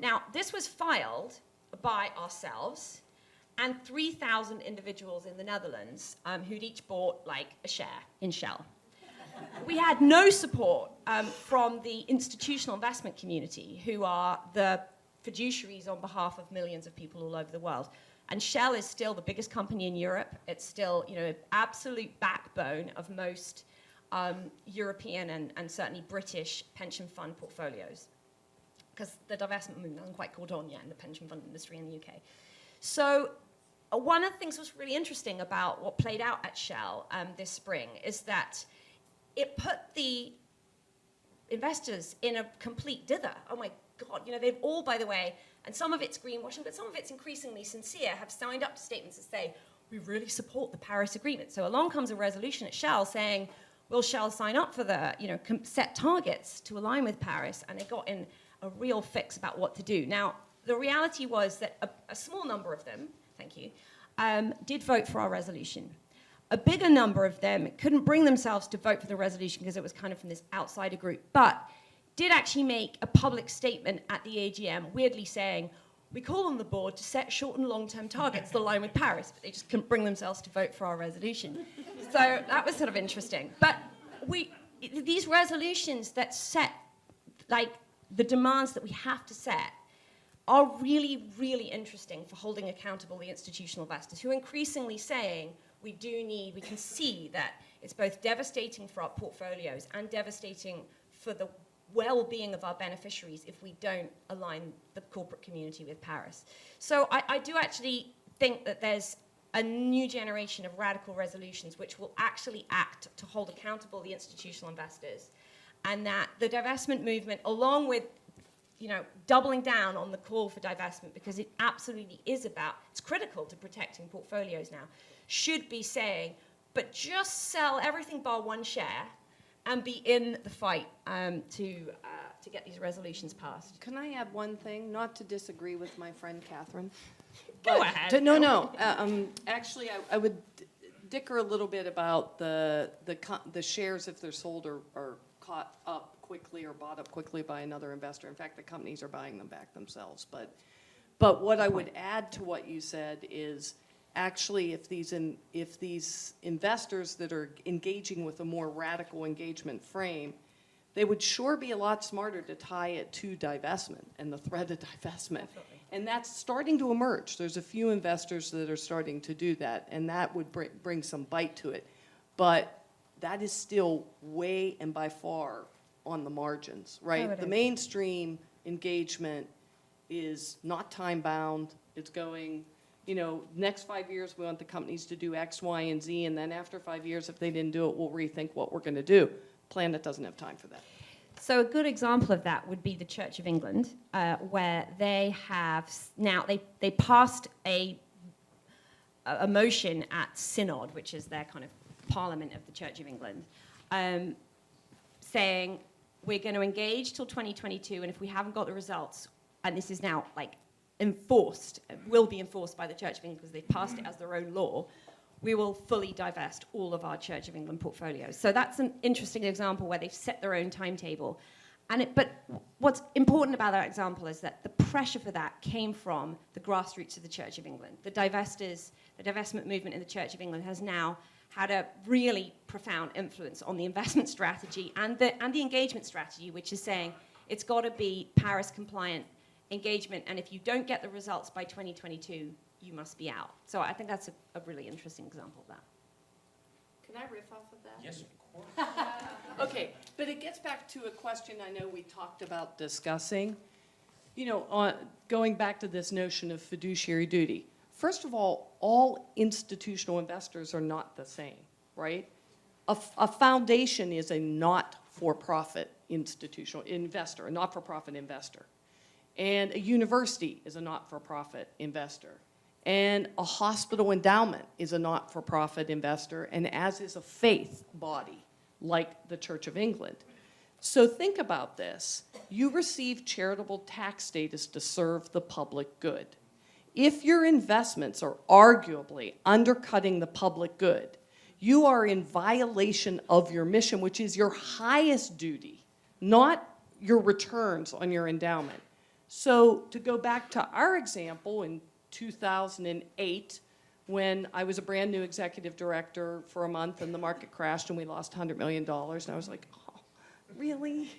Now, this was filed by ourselves and 3,000 individuals in the Netherlands who'd each bought like a share in Shell. We had no support from the institutional investment community, who are the fiduciaries on behalf of millions of people all over the world. And Shell is still the biggest company in Europe. It's still, an absolute backbone of most European and certainly British pension fund portfolios, because the divestment movement hasn't quite caught on yet in the pension fund industry in the UK. So one of the things that was really interesting about what played out at Shell this spring is that it put the investors in a complete dither. Oh my God, they've all, by the way, and some of it's greenwashing, but some of it's increasingly sincere, have signed up to statements that say, we really support the Paris Agreement. So along comes a resolution at Shell saying, will Shell sign up for the, set targets to align with Paris? And they got in a real fix about what to do. Now, the reality was that a small number of them, thank you, did vote for our resolution. A bigger number of them couldn't bring themselves to vote for the resolution because it was kind of from this outsider group, but did actually make a public statement at the AGM, weirdly saying, we call on the board to set short and long-term targets that align with Paris, but they just couldn't bring themselves to vote for our resolution. So that was sort of interesting. But these resolutions that set, the demands that we have to set are really, really interesting for holding accountable the institutional investors who are increasingly saying we can see that it's both devastating for our portfolios and devastating for the well-being of our beneficiaries if we don't align the corporate community with Paris. So I do actually think that there's a new generation of radical resolutions which will actually act to hold accountable the institutional investors, and that the divestment movement, along with doubling down on the call for divestment, because it absolutely is it's critical to protecting portfolios now, should be saying, but just sell everything bar one share and be in the fight to get these resolutions passed. Can I add one thing? Not to disagree with my friend Catherine. Go ahead. Actually, I would dicker a little bit about the shares, if they're sold or caught up quickly or bought up quickly by another investor. In fact, the companies are buying them back themselves. But what I would add to what you said is, actually, if these investors that are engaging with a more radical engagement frame, they would sure be a lot smarter to tie it to divestment and the threat of divestment. Definitely. And that's starting to emerge. There's a few investors that are starting to do that, and that would bring some bite to it. But that is still way and by far on the margins, right? The mainstream engagement is not time-bound. It's going, next 5 years we want the companies to do X, Y, and Z, and then after 5 years, if they didn't do it, we'll rethink what we're going to do. Planet doesn't have time for that. So a good example of that would be the Church of England, where they have now, they passed a motion at Synod, which is their kind of parliament of the Church of England, saying we're going to engage till 2022, and if we haven't got the results, and this is now enforced, will be enforced by the Church of England because they've passed it as their own law, we will fully divest all of our Church of England portfolios. So that's an interesting example where they've set their own timetable. But what's important about that example is that the pressure for that came from the grassroots of the Church of England. The divestment movement in the Church of England has now had a really profound influence on the investment strategy and the engagement strategy, which is saying it's got to be Paris compliant engagement, and if you don't get the results by 2022, you must be out. So I think that's a really interesting example of that. Can I riff off of that? Yes, of course. Okay, but it gets back to a question I know we talked about discussing. Going back to this notion of fiduciary duty. First of all institutional investors are not the same, right? A foundation is a not-for-profit institutional investor, a not-for-profit investor. And a university is a not-for-profit investor. And a hospital endowment is a not-for-profit investor, and as is a faith body, like the Church of England. So think about this. You receive charitable tax status to serve the public good. If your investments are arguably undercutting the public good, you are in violation of your mission, which is your highest duty, not your returns on your endowment. So to go back to our example in 2008, when I was a brand new executive director for a month and the market crashed and we lost $100 million, and I was like, oh, really?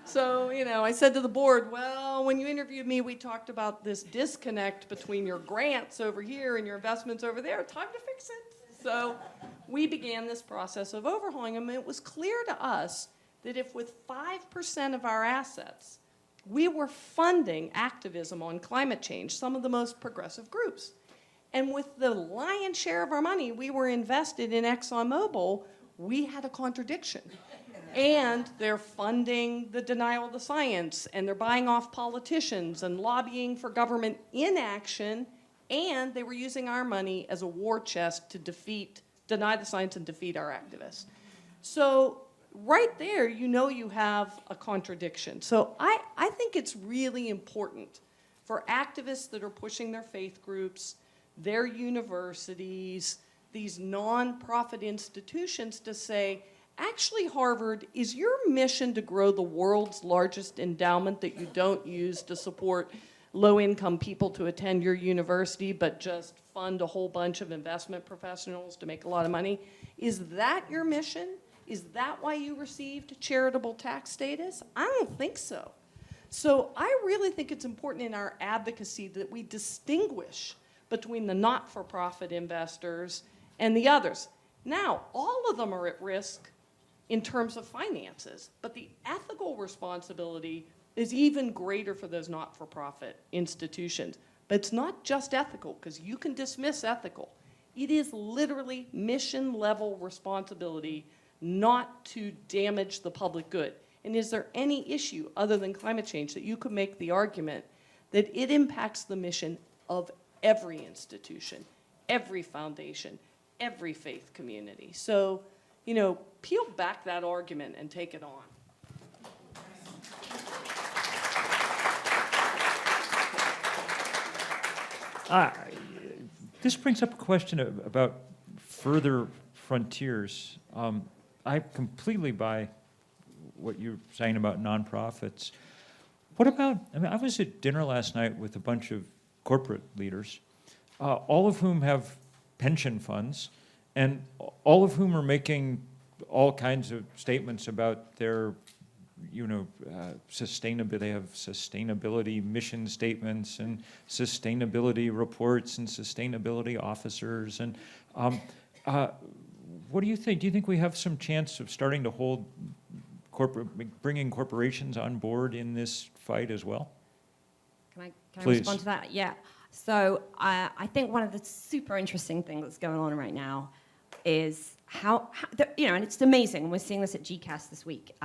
So, I said to the board, well, when you interviewed me, we talked about this disconnect between your grants over here and your investments over there. Time to fix it. So we began this process of overhauling them, and it was clear to us that if with 5% of our assets, we were funding activism on climate change, some of the most progressive groups. And with the lion's share of our money we were invested in ExxonMobil, we had a contradiction. And they're funding the denial of the science, and they're buying off politicians and lobbying for government inaction, and they were using our money as a war chest to deny the science and defeat our activists. So right there, you have a contradiction. So I think it's really important for activists that are pushing their faith groups, their universities, these nonprofit institutions to say, actually, Harvard, is your mission to grow the world's largest endowment that you don't use to support low-income people to attend your university, but just fund a whole bunch of investment professionals to make a lot of money? Is that your mission? Is that why you received charitable tax status? I don't think so. So I really think it's important in our advocacy that we distinguish between the not-for-profit investors and the others. Now, all of them are at risk in terms of finances, but the ethical responsibility is even greater for those not-for-profit institutions. But it's not just ethical, because you can dismiss ethical. It is literally mission-level responsibility not to damage the public good. And is there any issue other than climate change that you could make the argument that it impacts the mission of every institution, every foundation, every faith community? So, peel back that argument and take it on. This brings up a question about further frontiers. I completely buy what you're saying about nonprofits. What about, I was at dinner last night with a bunch of corporate leaders, all of whom have pension funds, and all of whom are making all kinds of statements about their, sustainability. They have sustainability mission statements and sustainability reports and sustainability officers. And what do you think? Do you think we have some chance of starting to hold bringing corporations on board in this fight as well? Can I Please. respond to that? Yeah. So I think one of the super interesting things that's going on right now is how and it's amazing, and we're seeing this at GCAS this week,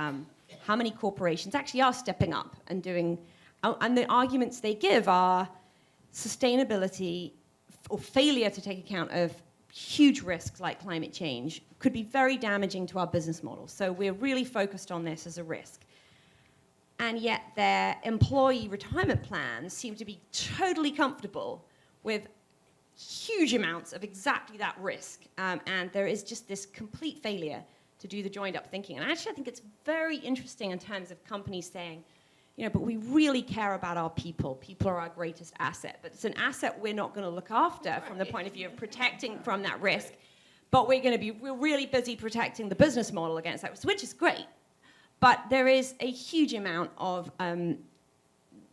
how many corporations actually are stepping up and doing, and the arguments they give are sustainability or failure to take account of huge risks like climate change could be very damaging to our business model. So we're really focused on this as a risk. And yet their employee retirement plans seem to be totally comfortable with huge amounts of exactly that risk. And there is just this complete failure to do the joined up thinking. And actually I think it's very interesting in terms of companies saying, but we really care about our people. People are our greatest asset. But it's an asset we're not going to look after from the point of view of protecting from that risk. But we're really busy protecting the business model against that, which is great. But there is a huge amount of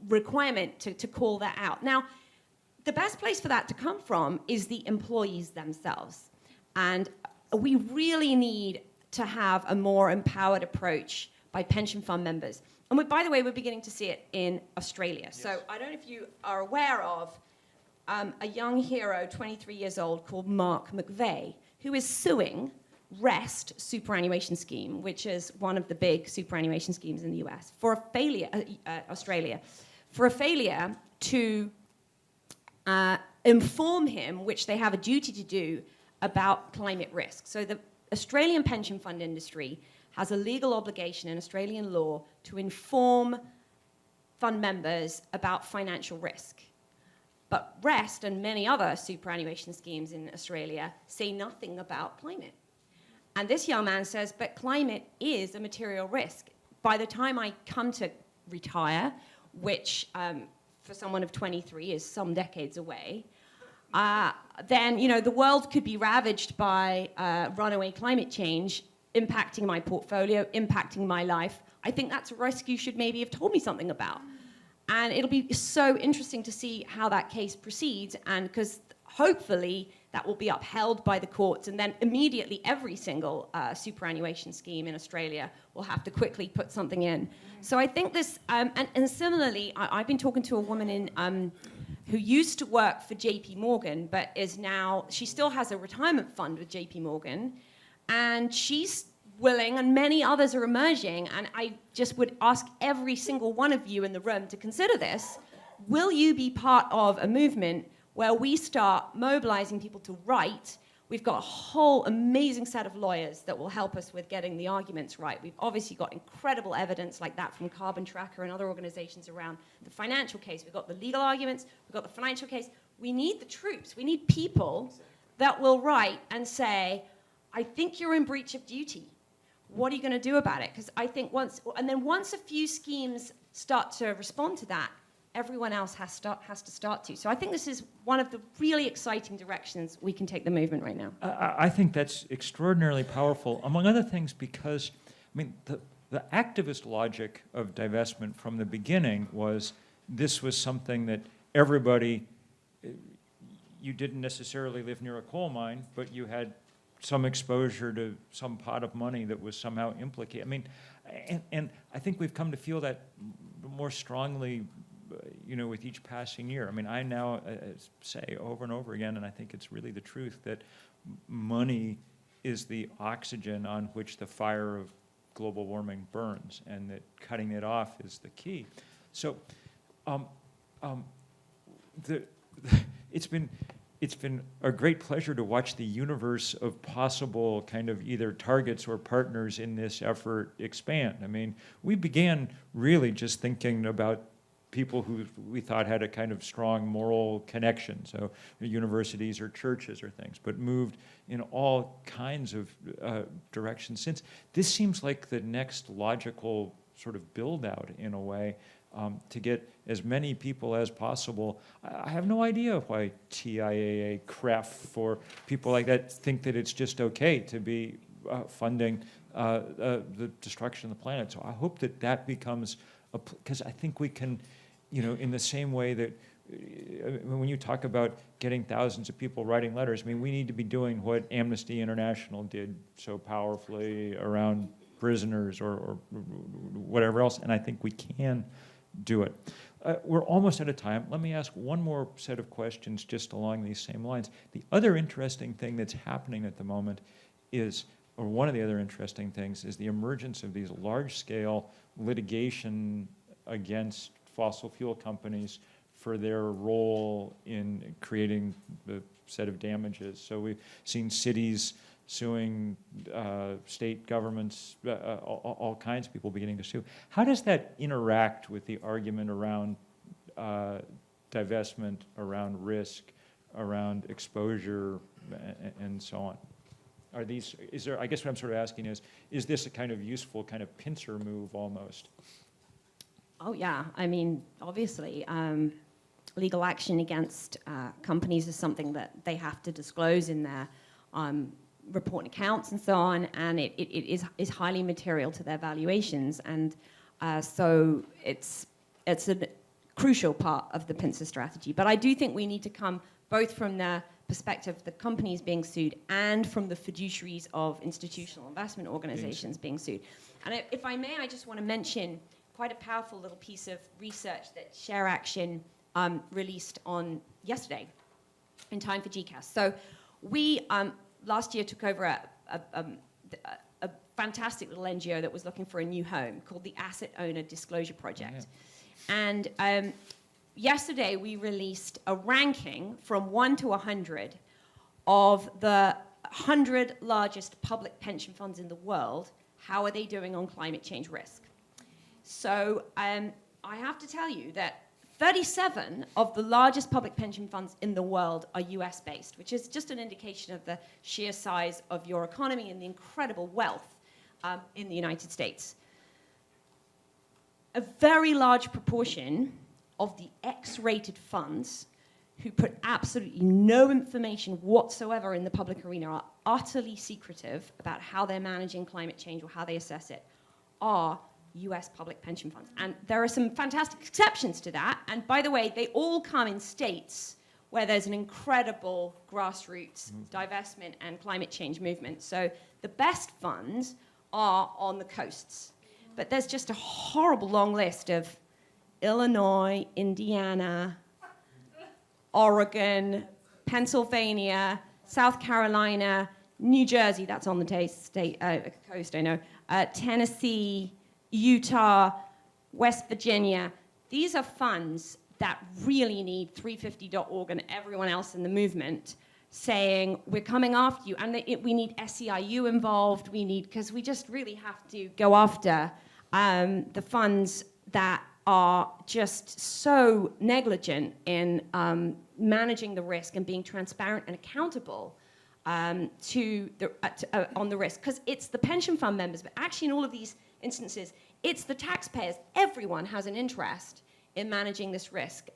requirement to call that out. Now, the best place for that to come from is the employees themselves. And we really need to have a more empowered approach by pension fund members. And by the way, we're beginning to see it in Australia. Yes. So I don't know if you are aware of a young hero, 23 years old, called Mark McVeigh, who is suing REST superannuation scheme, which is one of the big superannuation schemes in the US, for a failure, Australia, for a failure to inform him, which they have a duty to do, about climate risk. So the Australian pension fund industry has a legal obligation in Australian law to inform fund members about financial risk. But REST and many other superannuation schemes in Australia say nothing about climate. And this young man says, but climate is a material risk. By the time I come to retire, which for someone of 23 is some decades away, then, you know, the world could be ravaged by runaway climate change, impacting my portfolio, impacting my life. I think that's a risk you should maybe have told me something about. And it'll be so interesting to see how that case proceeds, and because hopefully that will be upheld by the courts, and then immediately every single superannuation scheme in Australia will have to quickly put something in. So I think this, and similarly, I've been talking to a woman in who used to work for JP Morgan, but is now, she still has a retirement fund with JP Morgan, and she's willing, and many others are emerging, and I just would ask every single one of you in the room to consider this. Will you be part of a movement where we start mobilizing people to write? We've got a whole amazing set of lawyers that will help us with getting the arguments right. We've obviously got incredible evidence like that from Carbon Tracker and other organizations around the financial case. We've got the legal arguments, we've got the financial case. We need the troops. We need people that will write and say, I think you're in breach of duty. What are you going to do about it? Because I think once a few schemes start to respond to that, everyone else has to start to. So I think this is one of the really exciting directions we can take the movement right now. I think that's extraordinarily powerful, among other things, because, I mean, the activist logic of divestment from the beginning was this was something that everybody, you didn't necessarily live near a coal mine, but you had some exposure to some pot of money that was somehow implicated. I mean, and I think we've come to feel that more strongly, you know, with each passing year. I mean, I now say over and over again, and I think it's really the truth, that money is the oxygen on which the fire of global warming burns, and that cutting it off is the key. So, it's been a great pleasure to watch the universe of possible kind of either targets or partners in this effort expand. I mean, we began really just thinking about people who we thought had a kind of strong moral connection, so universities or churches or things, but moved in all kinds of directions since. This seems like the next logical sort of build out in a way, to get as many people as possible. I have no idea why TIAA, CREF, for people like that think that it's just okay to be funding the destruction of the planet. So I hope that that becomes, because I think we can, you know, in the same way that when you talk about getting thousands of people writing letters, I mean, we need to be doing what Amnesty International did so powerfully around prisoners or whatever else, and I think we can do it. We're almost out of time. Let me ask one more set of questions just along these same lines. The other interesting thing that's happening at the moment is, or one of the other interesting things, is the emergence of these large-scale litigation against fossil fuel companies for their role in creating the set of damages. So we've seen cities suing state governments, all kinds of people beginning to sue. How does that interact with the argument around divestment, around risk, around exposure, and so on? Are these, is there, I guess what I'm sort of asking is this a kind of useful kind of pincer move almost? Oh yeah, I mean, obviously, legal action against companies is something that they have to disclose in their report and accounts and so on, and it is highly material to their valuations, and so it's a crucial part of the pincer strategy. But I do think we need to come both from the perspective of the companies being sued and from the fiduciaries of institutional investment organizations being sued. And if I may, I just want to mention quite a powerful little piece of research that Share Action released on yesterday in time for GCAS. So we last year took over a fantastic little NGO that was looking for a new home called the Asset Owner Disclosure Project. Yeah. And yesterday we released a ranking from 1 to 100 of the 100 largest public pension funds in the world. How are they doing on climate change risk? So I have to tell you that 37 of the largest public pension funds in the world are US-based, which is just an indication of the sheer size of your economy and the incredible wealth in the United States. a very large proportion of the X-rated funds who put absolutely no information whatsoever in the public arena, are utterly secretive about how they're managing climate change or how they assess it, are US public pension funds. And there are some fantastic exceptions to that. And by the way, they all come in states where there's an incredible grassroots divestment and climate change movement. So the best funds are on the coasts. But there's just a horrible long list of Illinois, Indiana, Oregon, Pennsylvania, South Carolina, New Jersey, that's on the coast, I know, Tennessee, Utah, West Virginia. These are funds that really need 350.org and everyone else in the movement saying, we're coming after you. And we need SEIU involved, because we just really have to go after the funds that are just so negligent in managing the risk and being transparent and accountable on the risk. Because it's the pension fund members, but actually in all of these instances, it's the taxpayers. Everyone has an interest in managing this risk.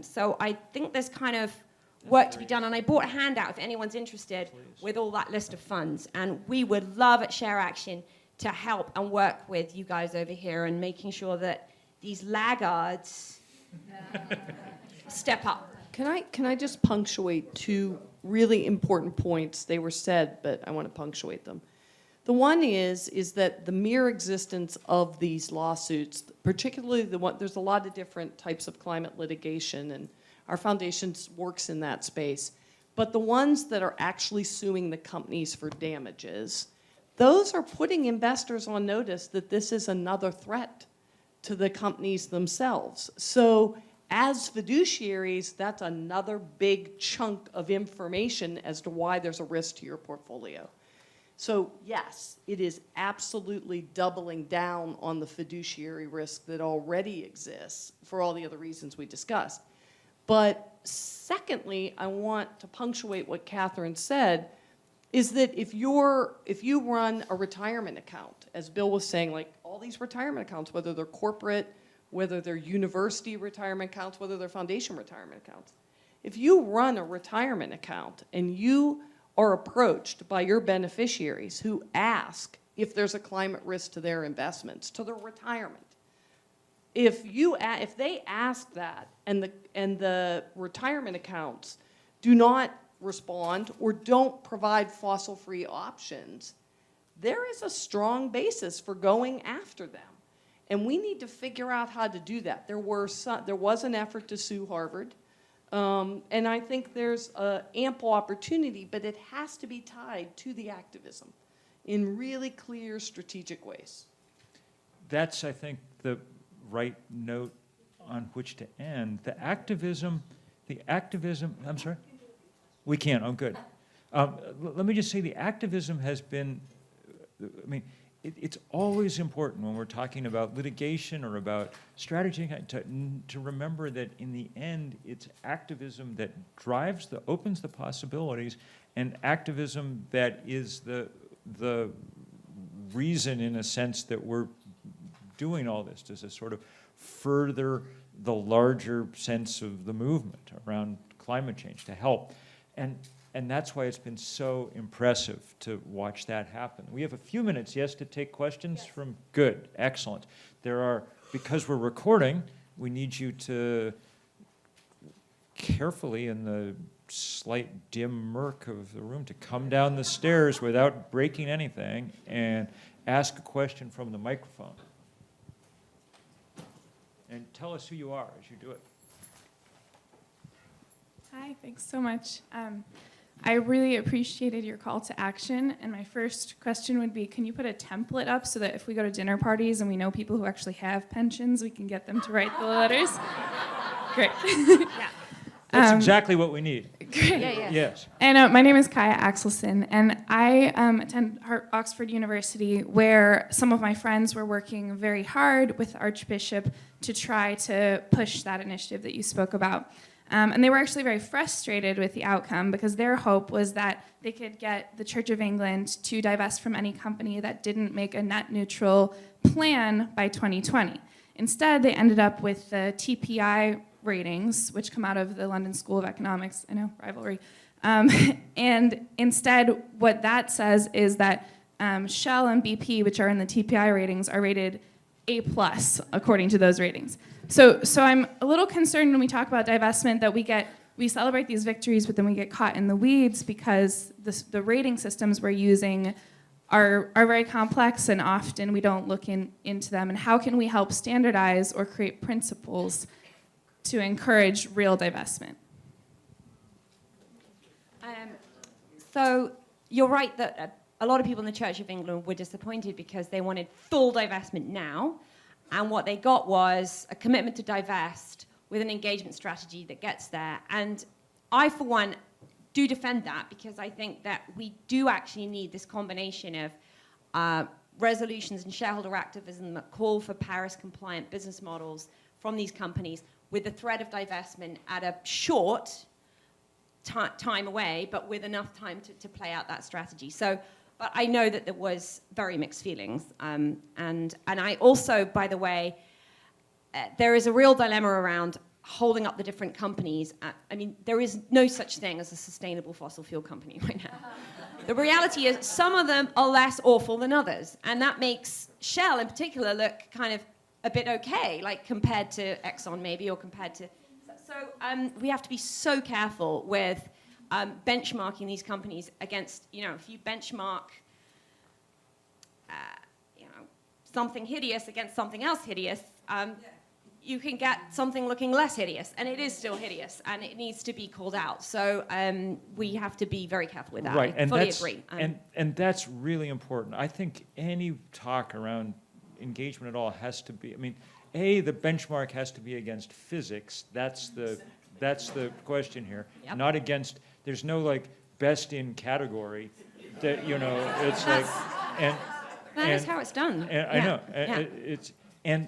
So I think there's kind of work to be done. And I bought a handout if anyone's interested with all that list of funds. And we would love at Share Action to help and work with you guys over here and making sure that these laggards step up. Can I just punctuate two really important points? They were said, but I want to punctuate them. The one is that the mere existence of these lawsuits, particularly there's a lot of different types of climate litigation, and our foundation works in that space. But the ones that are actually suing the companies for damages, those are putting investors on notice that this is another threat to the companies themselves. So as fiduciaries, that's another big chunk of information as to why there's a risk to your portfolio. So yes, it is absolutely doubling down on the fiduciary risk that already exists for all the other reasons we discussed. But secondly, I want to punctuate what Catherine said, is that if you run a retirement account, as Bill was saying, like all these retirement accounts, whether they're corporate, whether they're university retirement accounts, whether they're foundation retirement accounts, if you run a retirement account and you are approached by your beneficiaries who ask if there's a climate risk to their investments, to their retirement, if they ask that and the retirement accounts do not respond or don't provide fossil-free options, there is a strong basis for going after them. And we need to figure out how to do that. There was an effort to sue Harvard, and I think there's ample opportunity, but it has to be tied to the activism in really clear strategic ways. That's, I think, the right note on which to end. The activism, I'm sorry? We can, oh, good. Let me just say the activism has been, I mean, it's always important when we're talking about litigation or about strategy to remember that in the end, it's activism that opens the possibilities, and activism that is the reason, in a sense, that we're doing all this, to sort of further the larger sense of the movement around climate change, to help. And that's why it's been so impressive to watch that happen. We have a few minutes, yes, to take questions from, good, excellent. Because we're recording, we need you to carefully, in the slight dim murk of the room, to come down the stairs without breaking anything and ask a question from the microphone. And tell us who you are as you do it. Hi, thanks so much. I really appreciated your call to action, and my first question would be, can you put a template up so that if we go to dinner parties and we know people who actually have pensions, we can get them to write the letters? Great. Yeah. That's exactly what we need. Great. Yeah. Yes. And my name is Kaya Axelson, and I attend Oxford University, where some of my friends were working very hard with Archbishop to try to push that initiative that you spoke about. And they were actually very frustrated with the outcome, because their hope was that they could get the Church of England to divest from any company that didn't make a net neutral plan by 2020. Instead, they ended up with the TPI ratings, which come out of the London School of Economics. I know, rivalry. And instead, what that says is that Shell and BP, which are in the TPI ratings, are rated A+ according to those ratings. So I'm a little concerned when we talk about divestment that we celebrate these victories, but then we get caught in the weeds because the rating systems we're using are very complex, and often we don't look into them. And how can we help standardize or create principles to encourage real divestment? So you're right that a lot of people in the Church of England were disappointed because they wanted full divestment now, and what they got was a commitment to divest with an engagement strategy that gets there. And I, for one, do defend that because I think that we do actually need this combination of resolutions and shareholder activism that call for Paris-compliant business models from these companies with the threat of divestment at a short time away, but with enough time to play out that strategy. So, but I know that there was very mixed feelings. And I also, by the way, there is a real dilemma around holding up the different companies. I mean, there is no such thing as a sustainable fossil fuel company right now. The reality is some of them are less awful than others. And that makes Shell in particular look kind of a bit okay, like compared to Exxon maybe, or compared to... So we have to be so careful with benchmarking these companies against, if you benchmark, something hideous against something else hideous, you can get something looking less hideous, and it is still hideous, and it needs to be called out. So we have to be very careful with that. Right, I fully agree. And that's really important. I think any talk around engagement at all has to be, the benchmark has to be against physics. That's the question here. Yep. Not against, there's no best in category that, it's like, that is how it's done. I know. Yeah.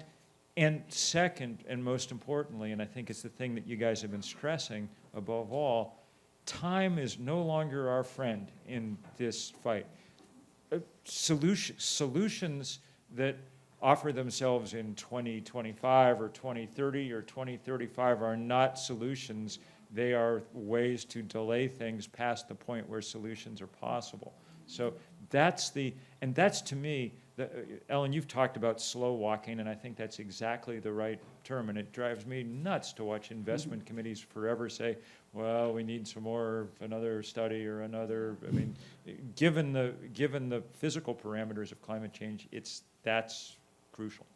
And second, and most importantly, and I think it's the thing that you guys have been stressing above all, time is no longer our friend in this fight. Solutions that offer themselves in 2025 or 2030 or 2035 are not solutions. They are ways to delay things past the point where solutions are possible. So that's to me, Ellen, you've talked about slow walking, and I think that's exactly the right term, and it drives me nuts to watch investment committees forever say, well, we need some more, another study or another, given the physical parameters of climate change, that's crucial.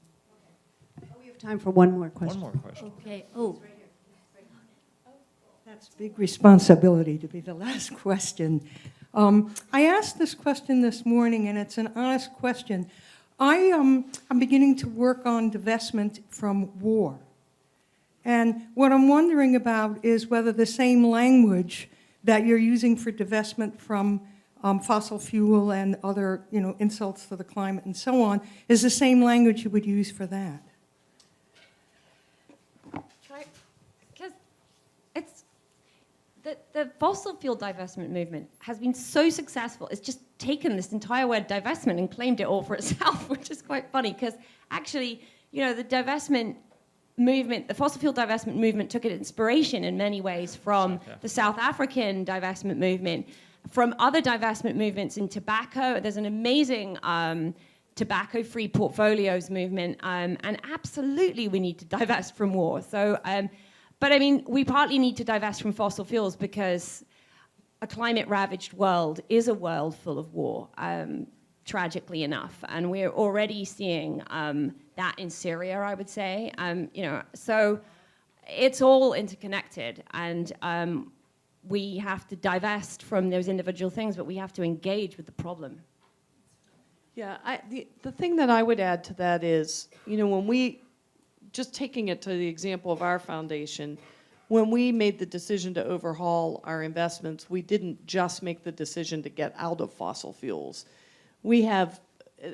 We have time for one more question. One more question. Okay. That's a big responsibility to be the last question. I asked this question this morning, and it's an honest question. I'm beginning to work on divestment from war. And what I'm wondering about is whether the same language that you're using for divestment from fossil fuel and other, insults to the climate and so on, is the same language you would use for that. Because it's the fossil fuel divestment movement has been so successful. It's just taken this entire word divestment and claimed it all for itself, which is quite funny. Because actually, the divestment movement, the fossil fuel divestment movement, took its inspiration in many ways from the South African divestment movement, from other divestment movements in tobacco. There's an amazing tobacco-free portfolios movement, and absolutely we need to divest from war. So, but we partly need to divest from fossil fuels because a climate-ravaged world is a world full of war, tragically enough, and we're already seeing that in Syria, I would say. So it's all interconnected, and we have to divest from those individual things, but we have to engage with the problem. Yeah, the thing that I would add to that is, when we, just taking it to the example of our foundation, when we made the decision to overhaul our investments, we didn't just make the decision to get out of fossil fuels. We have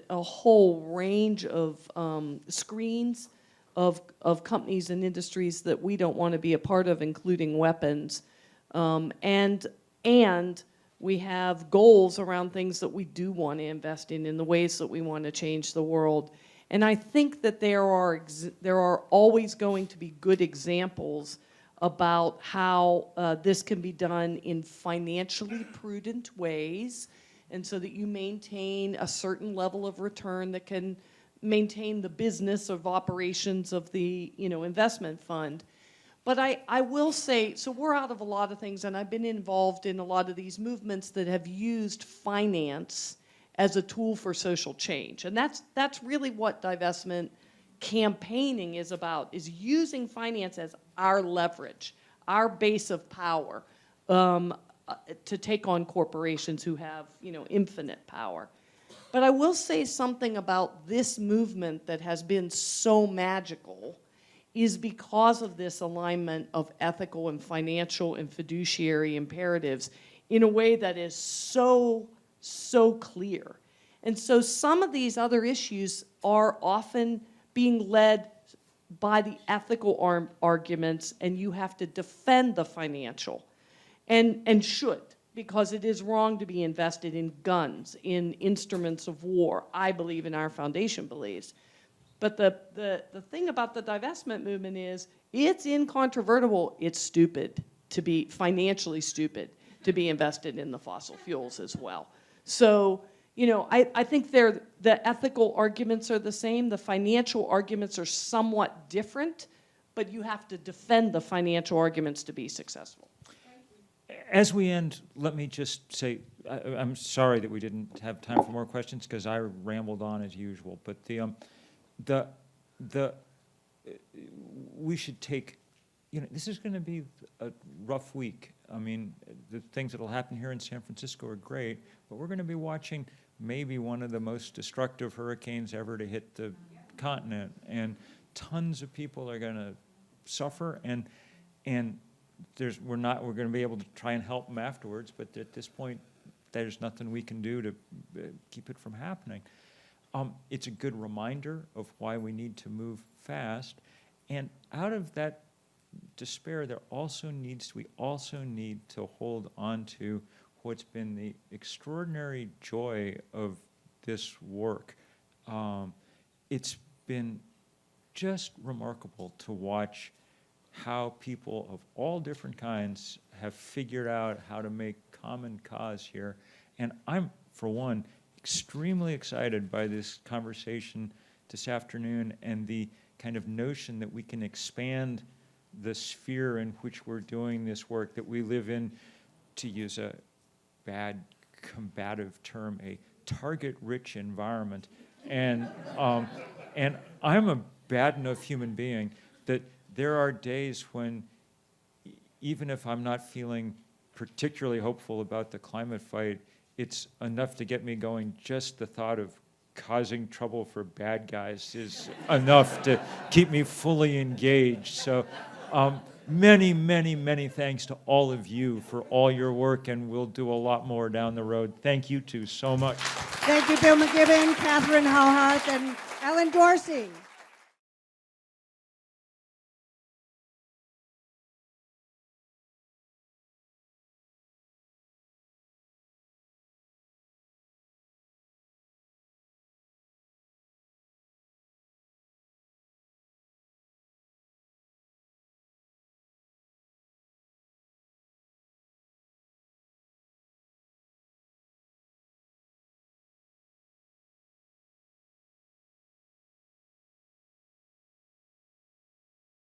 a whole range of screens of companies and industries that we don't want to be a part of, including weapons. And we have goals around things that we do want to invest in the ways that we want to change the world. And I think that there are always going to be good examples about how this can be done in financially prudent ways, and so that you maintain a certain level of return that can maintain the business of operations of the investment fund. But I will say, so we're out of a lot of things, and I've been involved in a lot of these movements that have used finance as a tool for social change. And that's really what divestment campaigning is about, is using finance as our leverage, our base of power, to take on corporations who have, infinite power. But I will say something about this movement that has been so magical is because of this alignment of ethical and financial and fiduciary imperatives in a way that is so clear. And so some of these other issues are often being led by the ethical arguments, and you have to defend the financial, and should, because it is wrong to be invested in guns, in instruments of war. I believe, and our foundation believes. But the thing about the divestment movement is it's incontrovertible. It's stupid to be financially stupid to be invested in the fossil fuels as well. So, I think the ethical arguments are the same. The financial arguments are somewhat different, but you have to defend the financial arguments to be successful. As we end, let me just say, I'm sorry that we didn't have time for more questions because I rambled on as usual, but we should take, this is going to be a rough week. I mean, the things that will happen here in San Francisco are great, but we're going to be watching maybe one of the most destructive hurricanes ever to hit the continent, and tons of people are going to suffer, and we're going to be able to try and help them afterwards, but at this point, there's nothing we can do to keep it from happening. It's a good reminder of why we need to move fast, and out of that despair, we also need to hold on to what's been the extraordinary joy of this work. It's been just remarkable to watch how people of all different kinds have figured out how to make common cause here. And I'm, for one, extremely excited by this conversation this afternoon and the kind of notion that we can expand the sphere in which we're doing this work, that we live in, to use a bad combative term, a target-rich environment. And I'm a bad enough human being that there are days when, even if I'm not feeling particularly hopeful about the climate fight, it's enough to get me going. Just the thought of causing trouble for bad guys is enough to keep me fully engaged. So many, many, many thanks to all of you for all your work, and we'll do a lot more down the road. Thank you two so much. Thank you, Bill McKibben, Catherine Howhart, and Ellen Dorsey.